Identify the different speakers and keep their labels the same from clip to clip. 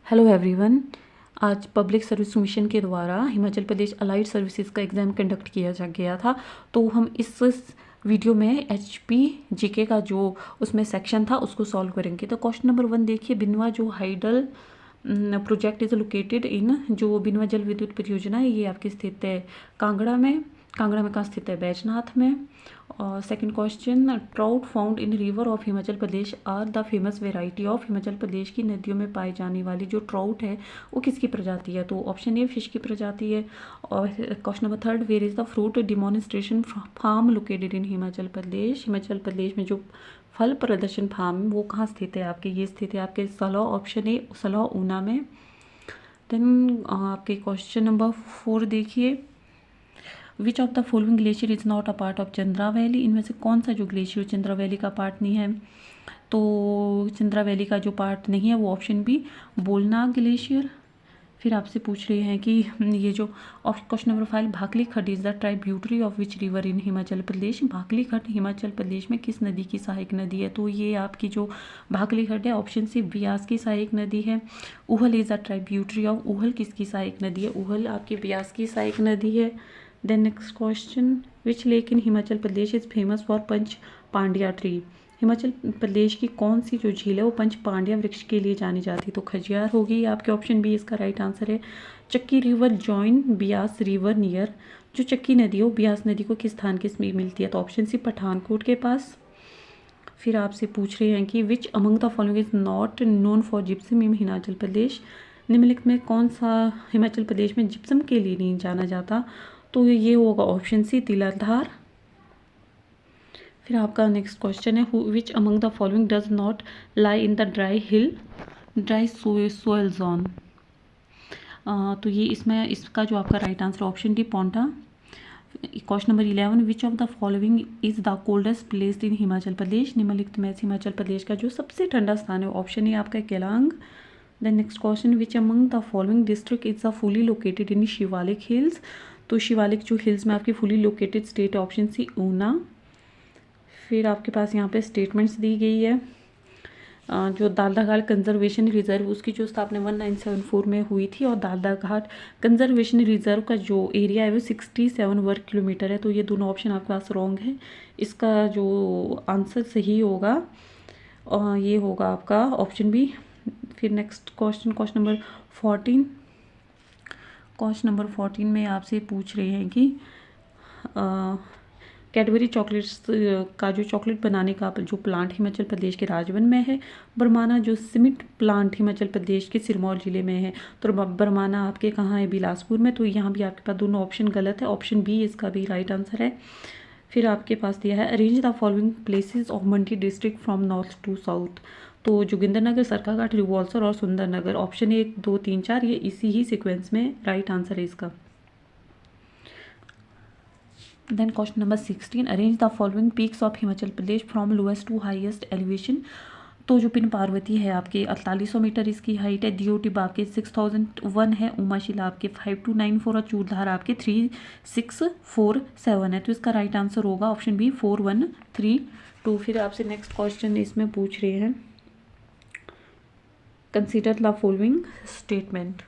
Speaker 1: Hello everyone. आज public service commission के द्वारा हिमाचल प्रदेश अलाइड सर्विसेज का एग्ज़ाम कंडक्ट किया जा गया था। तो हम इस वीडियो में एचपी जीके का जो उसमें सेक्शन था उसको सॉल्व करेंगे। तो क्वेश्चन नंबर 1 देखिए, बिनवा जो hydel project is located in, जो बिनवा जल विद्युत परियोजना है ये आपकी स्थित है कांगड़ा में। कांगड़ा में कहाँ स्थित है? बैजनाथ में। और second question, trout found in river of Himachal Pradesh are the famous variety of, Himachal Pradesh की नदियों में पाई जाने वाली जो ट्राउट है वो किसकी प्रजाति है? तो ऑप्शन ए फिश की प्रजाति है। और question number 3, where is the fruit demonstration farm located in Himachal Pradesh, Himachal Pradesh में जो फल प्रदर्शन फार्म वो कहाँ स्थित है आपके? ये स्थित है आपके सलौ, ऑप्शन ए सलौ ऊना में। देन आपके क्वेश्चन नंबर 4 देखिए, विच of the following glacier is not a part of Chandra valley, इनमें से कौन सा जो ग्लेशियर चंद्रा वैली का पार्ट नहीं है? तो चंद्रा वैली का जो पार्ट नहीं है वो ऑप्शन बी बोलनाग ग्लेशियर। फिर आपसे पूछ रहे हैं कि ये जो question number 5, Bhakli Khad is the tributary of which river in Himachal Pradesh, Bhakli Khad Himachal Pradesh में किस नदी की सहायक नदी है? तो ये आपकी जो भाकली खड्ड है ऑप्शन सी ब्यास की सहायक नदी है। Uhl is the tributary of, Uhl किसकी सहायक नदी है? उहल आपकी ब्यास की सहायक नदी है। Then next question, which lake in Himachal Pradesh is famous for Panch Pandya tree, Himachal Pradesh की कौन सी जो झील है वो पंच पांड्या वृक्ष के लिए जानी जाती है? तो खजियार होगी आपके, ऑप्शन बी इसका राइट आंसर है। चक्की river join Beas river near, जो चक्की नदी है वो बियास नदी को किस स्थान के समीप मिलती है? तो ऑप्शन सी पठानकोट के पास। फिर आपसे पूछ रहे हैं कि which among the following is not known for gypsum in Himachal Pradesh, निम्नलिखित में कौन सा हिमाचल प्रदेश में जिप्सम के लिए नहीं जाना जाता? तो ये होगा ऑप्शन सी तिलधार। फिर आपका नेक्स्ट क्वेश्चन है, which among the following does not lie in the dry hill dry soil zone, तो ये इसमें इसका जो आपका right answer option D Paonta. Question number 11, which of the following is the coldest place in Himachal Pradesh, निम्नलिखित में हिमाचल प्रदेश का जो सबसे ठंडा स्थान है ऑप्शन ए आपका Keylong. Then next question, which among the following district is the fully located in Shivalik hills, तो शिवालिक जो हिल्स में आपकी फुली लोकेटेड स्टेट है ऑप्शन सी ऊना। फिर आपके पास यहाँ पे स्टेटमेंट्स दी गई है, जो दालदा घाट कंजर्वेशन रिजर्व उसकी जो स्थापना 1974 में हुई थी, और दालदा घाट कंजर्वेशन रिजर्व का जो एरिया है वो 67 वर्ग किलोमीटर है। तो ये दोनों ऑप्शन आपके पास रॉन्ग है, इसका जो आंसर सही होगा ये होगा आपका ऑप्शन बी। फिर next question, question number 14, question number 14 में आपसे पूछ रहे हैं कि कैडबरी चॉकलेट्स का जो चॉकलेट बनाने का जो प्लांट हिमाचल प्रदेश के राजवन में है, बरमाना जो सीमेंट प्लांट हिमाचल प्रदेश के सिरमौर जिले में है। तो बरमाना आपके कहाँ है? बिलासपुर में। तो यहाँ भी आपके पास दोनों ऑप्शन गलत है, ऑप्शन बी इसका भी राइट आंसर है। फिर आपके पास दिया है, arrange the following places of Mandi district from north to south, तो जोगिंद्रनगर, सरकाघाट, रिवाल्सर और सुंदरनगर, ऑप्शन 1 2 3 4 ये इसी ही सीक्वेंस में राइट आंसर है इसका। Then question number 16, arrange the following peaks of Himachal Pradesh from lowest to highest elevation, तो जो पिन पार्वती है आपके 4800 मीटर इसकी हाइट है, दियो टिब आपके 6001 है, उमाशिला आपके 5294 और चूड़धार आपके 3647 है। तो इसका राइट आंसर होगा ऑप्शन बी 4132। फिर आपसे नेक्स्ट क्वेश्चन इसमें पूछ रहे हैं, consider the following statement,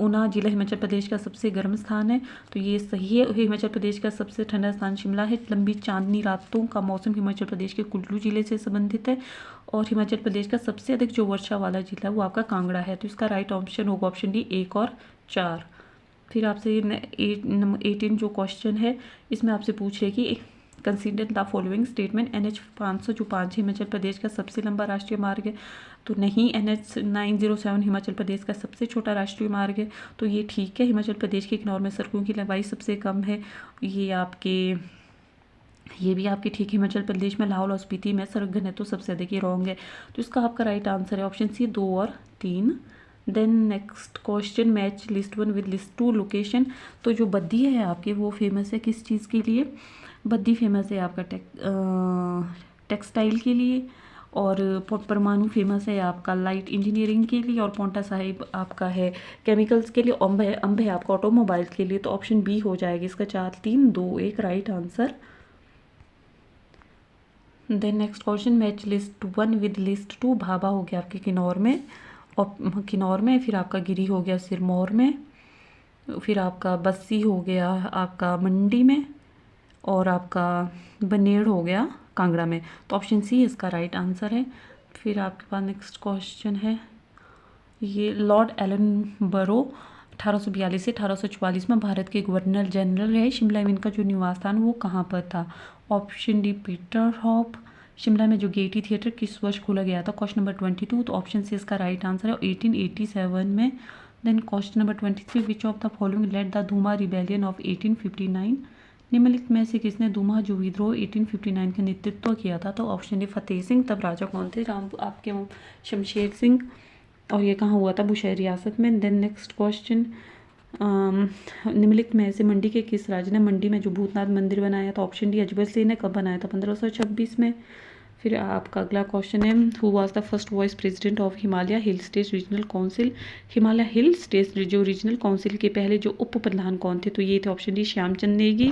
Speaker 1: Una जिला हिमाचल प्रदेश का सबसे गर्म स्थान है, तो ये सही है। हिमाचल प्रदेश का सबसे ठंडा स्थान शिमला है। लंबी चांदनी रातों का मौसम हिमाचल प्रदेश के कुल्लू जिले से संबंधित है। और हिमाचल प्रदेश का सबसे अधिक जो वर्षा वाला जिला है वो आपका कांगड़ा है। तो इसका राइट ऑप्शन होगा ऑप्शन डी 1 और 4। फिर आपसे नंबर 18 जो क्वेश्चन है इसमें आपसे पूछ रहे कि consider the following statement, NH 500 जो 5 हिमाचल प्रदेश का सबसे लंबा राष्ट्रीय मार्ग है, तो नहीं। NH 907 हिमाचल प्रदेश का सबसे छोटा राष्ट्रीय मार्ग है, तो ये ठीक है। हिमाचल प्रदेश के किनारों में सड़कों की लंबाई सबसे कम है, ये भी आपके ठीक। हिमाचल प्रदेश में लाहौल और स्पीति में सड़क घनत्व तो सबसे अधिक, ये रॉन्ग है। तो इसका आपका राइट आंसर है ऑप्शन सी 2 और 3। Then next question, match list 1 with list 2 location, तो जो बद्दी है आपके वो फेमस है किस चीज़ के लिए? बद्दी फेमस है आपका टेक्सटाइल के लिए, और परमाणु फेमस है आपका लाइट इंजीनियरिंग के लिए, और पोंटा साहिब आपका है केमिकल्स के लिए, अम्ब है आपका ऑटोमोबाइल्स के लिए। तो ऑप्शन बी हो जाएगा इसका 4 3 2 1 right answer. Then next question, match list 1 with list 2। Bhabha हो गया आपके किन्नौर में, और किन्नौर में, फिर आपका गिरी हो गया सिरमौर में, फिर आपका बस्सी हो गया आपका मंडी में, और आपका बनेड़ हो गया कांगड़ा में। तो ऑप्शन सी इसका राइट आंसर है। फिर आपके पास नेक्स्ट क्वेश्चन है, ये लॉर्ड एलनबरो 1842 से 1844 में भारत के गवर्नर जनरल रहे। शिमला में इनका जो निवास स्थान वो कहाँ पर था? Option D Peter hop. Shimla में जो गेयटी थिएटर किस वर्ष खोला गया था? Question number 22। तो ऑप्शन सी इसका राइट आंसर है 1887 में। Then question number 23, which of the following led the Dhuma rebellion of 1859? निम्नलिखित में से किसने धुमा जो विद्रोह 1859 का नेतृत्व किया था? तो ऑप्शन डी फतेह सिंह। तब राजा कौन थे? राम आपके शमशेर सिंह। और ये कहाँ हुआ था? बुशहर रियासत में। देन नेक्स्ट क्वेश्चन, निम्नलिखित में से मंडी के किस राज्य ने मंडी में जो भूतनाथ मंदिर बनाया था? ऑप्शन डी अजबर सिंह ने। कब बनाया था? 1526 में। फिर आपका अगला क्वेश्चन है, who was the first vice president of Himalaya hill state regional council? Himalaya hill state जो रीजनल काउंसिल के पहले जो उप प्रधान कौन थे? तो ये थे ऑप्शन डी श्यामचंद नेगी।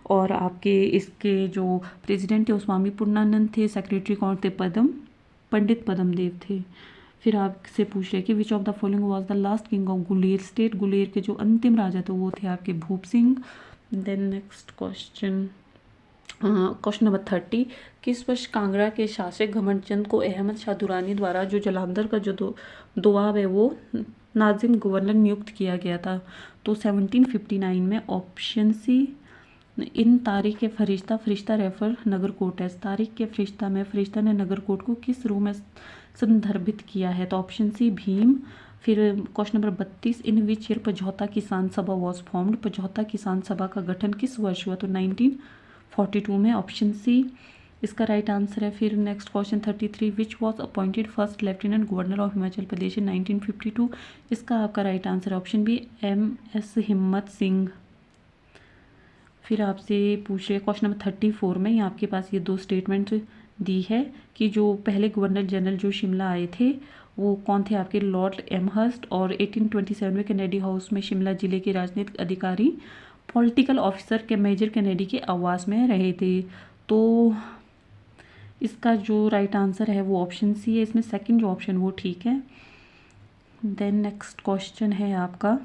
Speaker 1: और आपके इसके जो प्रेसिडेंट थे वो स्वामी पूर्णानंद थे। सेक्रेटरी कौन थे? पंडित पद्मदेव थे। फिर आपसे पूछ रहे कि which of the following was the last king of Guler state? Guler के जो अंतिम राजा थे वो थे आपके Bhup Singh. Then next question, question number 30, किस वर्ष कांगड़ा के शासक घमंडचंद को अहमद शाह दुरानी द्वारा जो जलंधर का जो दोआब है वो नाजिम गवर्नर नियुक्त किया गया था? तो 1759 में। ऑप्शन सी, इन तारीख के फरिश्ता रेफर नगरकोट है। तारीख के फरिश्ता में फरिश्ता ने नगरकोट को किस रूप में संदर्भित किया है? तो ऑप्शन सी भीम। फिर question number 32, in which year Pajhota Kisan Sabha was formed? पझौता किसान सभा का गठन किस वर्ष हुआ? तो 1942 में। ऑप्शन सी इसका राइट आंसर है। फिर next question 33, which was appointed first lieutenant governor of Himachal Pradesh in 1952? इसका आपका राइट आंसर है option B MS Himmat Singh. फिर आपसे पूछ रहे क्वेश्चन नंबर 34 में, यहाँ आपके पास ये दो स्टेटमेंट दी है कि जो पहले गवर्नर जनरल जो शिमला आए थे वो कौन थे? आपके लॉर्ड एमहर्स्ट। और 1827 में कैनेडी हाउस में शिमला जिले के राजनीतिक अधिकारी पॉलिटिकल ऑफिसर के मेजर कैनेडी के आवास में रहे थे। तो इसका जो राइट आंसर है वो ऑप्शन सी है। इसमें सेकंड जो ऑप्शन वो ठीक है। देन नेक्स्ट क्वेश्चन है आपका,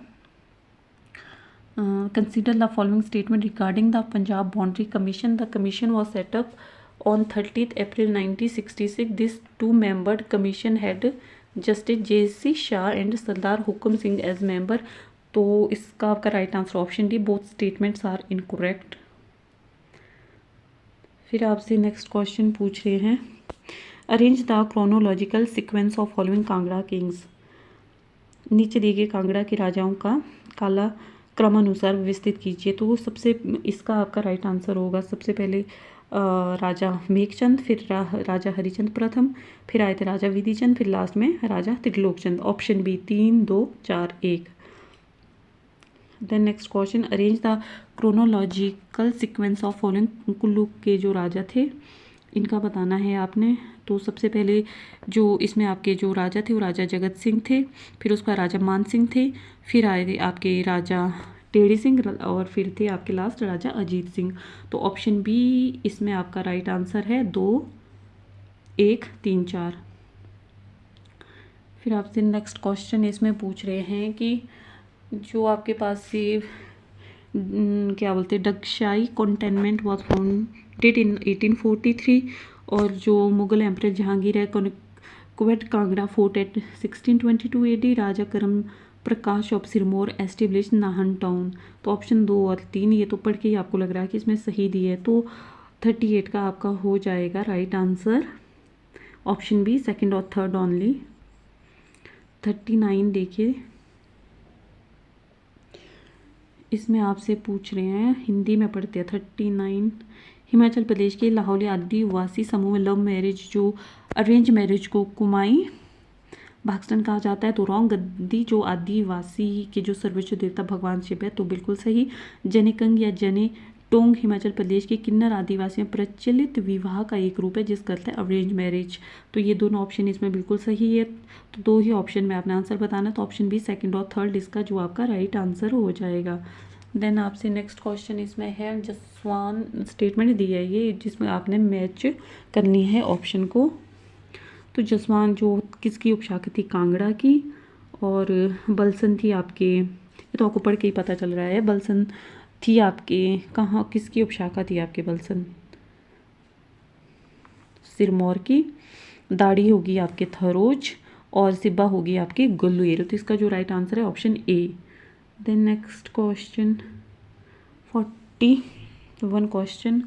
Speaker 1: consider the following statement regarding the Punjab boundary commission. The commission was set up on 30th April 1966. This two-membered commission had Justice J.C. Shah and Sardar Hukum Singh as member. तो इसका आपका right answer option D, both statements are incorrect. फिर आपसे next question पूछ रहे हैं, arrange the chronological sequence of following Kangra kings. नीचे दिए गए कांगड़ा के राजाओं का काला क्रमानुसार व्यवस्थित कीजिए। तो सबसे इसका आपका राइट आंसर होगा, सबसे पहले राजा मेघचंद, फिर राजा हरिचंद प्रथम, फिर आए थे राजा विधिचंद, फिर लास्ट में Raja Trilokchand. Option B 3 2 4 1। Then next question, arrange the chronological sequence of following. Kullu के जो राजा थे इनका बताना है आपने। तो सबसे पहले जो इसमें आपके जो राजा थे वो राजा जगत सिंह थे, फिर उसका राजा मान सिंह थे, फिर आए थे आपके राजा टेढ़ी सिंह, और फिर थे आपके लास्ट राजा अजीत सिंह। तो ऑप्शन बी इसमें आपका राइट आंसर है 2 1 3 4। फिर आपसे नेक्स्ट क्वेश्चन इसमें पूछ रहे हैं कि जो आपके पास से क्या बोलते हैं Dagshai cantonment was founded in 1843, और जो मुगल एम्परर जहांगीर है कुवैत Kangra fort at 1622 AD। Raja Karam Prakash of Sirmaur establish Nahan town. तो ऑप्शन 2 और 3 ये तो पढ़ के ही आपको लग रहा है कि इसमें सही दी है। तो 38 का आपका हो जाएगा right answer option B, second और थर्ड ओनली। 39 देखिए, इसमें आपसे पूछ रहे हैं, हिंदी में पढ़ते हैं। 39, हिमाचल प्रदेश के लाहौली आदिवासी समूह में लव मैरिज जो अरेंज मैरिज को कुमाई भागस्टन कहा जाता है। तो रॉन्ग। गद्दी जो आदिवासी के जो सर्वोच्च देवता भगवान शिव है, तो बिल्कुल सही। जनेकंग या जने टोंग हिमाचल प्रदेश के किन्नर आदिवासियों प्रचलित विवाह का एक रूप है जिसका अर्थ है अरेंज मैरिज। तो ये दोनों ऑप्शन इसमें बिल्कुल सही है। तो 2 ही ऑप्शन में आपने आंसर बताना, तो ऑप्शन बी, सेकंड और थर्ड इसका जो आपका राइट आंसर हो जाएगा। देन आपसे नेक्स्ट क्वेश्चन इसमें है जसवान स्टेटमेंट दी है ये, जिसमें आपने मैच करनी है ऑप्शन को। तो जसवान जो किसकी उपशाखा थी? कांगड़ा की। और बलसन थी आपके, ये तो आपको पढ़ के ही पता चल रहा है, बलसन थी आपके कहाँ, किसकी उपशाखा थी आपके बलसन? सिरमौर की। दाढ़ी होगी आपके थरोज, और सिब्बा होगी आपकी गलुएल। तो इसका जो राइट आंसर है option A. Then next question 41 question.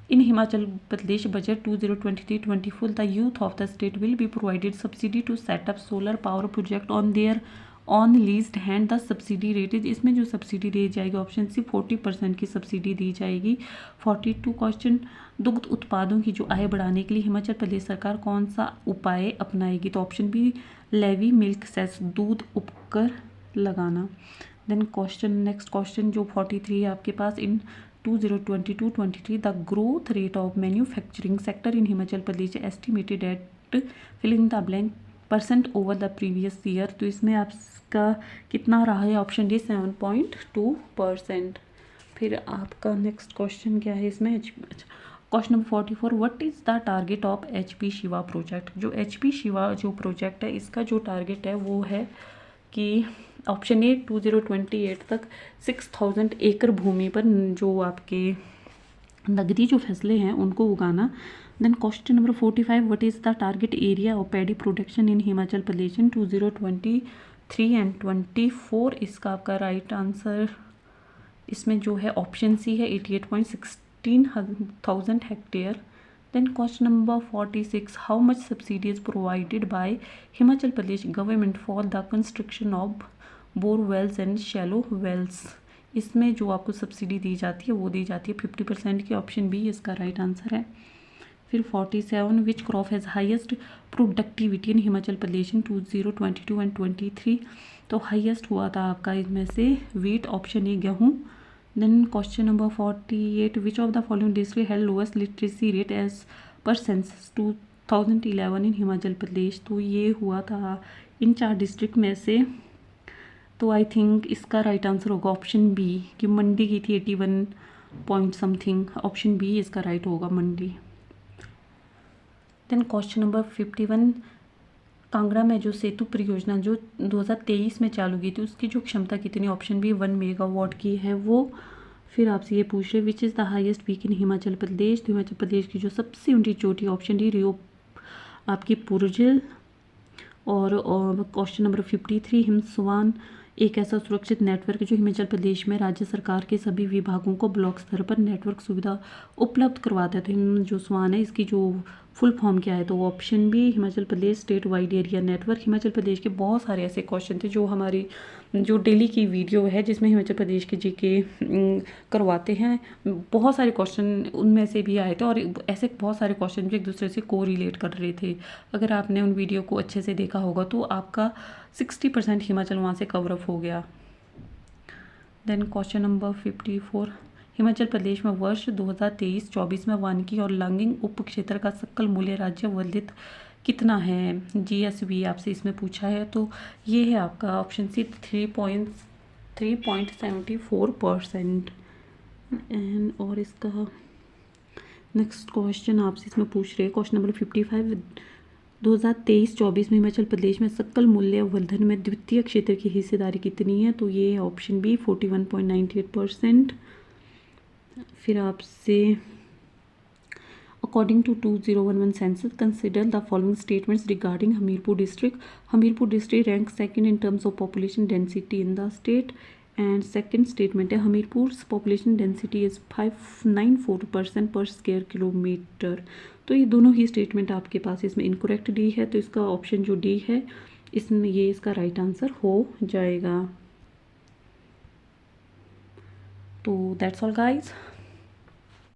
Speaker 1: In Himachal Pradesh budget 2023-24, the youth of the state will be provided subsidy to set up solar power project on their on leased hand. The subsidy rate is, इसमें जो subsidy दी जाएगी option C 40% की subsidy दी जाएगी। 42 question, दुग्ध उत्पादों की जो आय बढ़ाने के लिए हिमाचल प्रदेश सरकार कौन सा उपाय अपनाएगी? तो option B levy milk cess, दूध उपकर लगाना। देन क्वेश्चन नेक्स्ट क्वेश्चन जो 43 है आपके पास, इन 2022-23 the growth rate of manufacturing sector in Himachal Pradesh estimated at fill in the blank % over the previous year। तो इसमें आपका कितना रहा है? Option D 7.2%। फिर आपका नेक्स्ट क्वेश्चन क्या है इसमें? Question number 44, what is the target of HP Shiva project? जो HP शिवा जो प्रोजेक्ट है इसका जो टारगेट है वो है कि ऑप्शन ए 2028 तक 6000 एकड़ भूमि पर जो आपके नगदी जो फसलें हैं उनको उगाना। Then question number 45, what is the target area of paddy production in Himachal Pradesh in 2023 and 24? इसका आपका राइट आंसर इसमें जो है ऑप्शन सी है 88.16 hectare. Then question number 46, how much subsidy is provided by Himachal Pradesh government for the construction of bore wells and shallow wells? इसमें जो आपको subsidy दी जाती है वो दी जाती है 50% की। ऑप्शन बी इसका राइट आंसर है। फिर 47, which crop has highest productivity in Himachal Pradesh in 2022 and 23? तो हाईएस्ट हुआ था आपका इसमें से वीट, ऑप्शन ए गेहूँ। Then question number 48, which of the following district had lowest literacy rate as per census 2011 in Himachal Pradesh? तो ये हुआ था इन 4 डिस्ट्रिक्ट में से। तो आई थिंक इसका राइट आंसर होगा ऑप्शन बी, कि मंडी की थी 81 पॉइंट समथिंग। ऑप्शन बी इसका राइट होगा, मंडी। देन क्वेश्चन नंबर 51, कांगड़ा में जो सेतु परियोजना जो 2023 में चालू की थी उसकी जो क्षमता कितनी? ऑप्शन बी 1 मेगावाट की है वो। फिर आपसे ये पूछ रहे which is the highest peak in Himachal Pradesh? तो हिमाचल प्रदेश की जो सबसे ऊंची चोटी, ऑप्शन डी रियो आपकी पुरजिल। और क्वेश्चन नंबर 53, हिमस्वान एक ऐसा सुरक्षित नेटवर्क जो हिमाचल प्रदेश में राज्य सरकार के सभी विभागों को ब्लॉक स्तर पर नेटवर्क सुविधा उपलब्ध करवाता है। तो हिम जो स्वान है इसकी जो फुल फॉर्म क्या है? तो option B Himachal Pradesh state wide area network. Himachal Pradesh के बहुत सारे ऐसे क्वेश्चन थे जो हमारी जो डेली की वीडियो है जिसमें हिमाचल प्रदेश के जीके करवाते हैं, बहुत सारे क्वेश्चन उनमें से भी आए थे और ऐसे बहुत सारे क्वेश्चन जो एक दूसरे से को रिलेट कर रहे थे। अगर आपने उन वीडियो को अच्छे से देखा होगा तो आपका 60% हिमाचल वहाँ से कवर अप हो गया। Then question number 54, Himachal Pradesh में वर्ष 2023-24 में वानिकी और लांगिंग उप क्षेत्र का सकल मूल्य राज्य वर्धित कितना है? GSV आपसे इसमें पूछा है। तो ये है आपका ऑप्शन सी 3.74%। एंड और इसका नेक्स्ट क्वेश्चन आपसे इसमें पूछ रहे हैं क्वेश्चन नंबर 55, 2023-24 में हिमाचल प्रदेश में सकल मूल्य वर्धन में द्वितीय क्षेत्र की हिस्सेदारी कितनी है? तो ये ऑप्शन बी 41.98%। फिर आपसे according to 2011 census consider the following statements regarding Hamirpur district. Hamirpur district rank second in terms of population density in the state. And second statement है हमीरपुर पॉपुलेशन डेंसिटी इज़ 594% पर स्क्वायर किलोमीटर। तो ये दोनों ही स्टेटमेंट आपके पास इसमें incorrect D है, तो इसका ऑप्शन जो डी है इसमें ये इसका राइट आंसर हो जाएगा। तो दैट्स ऑल गाइज।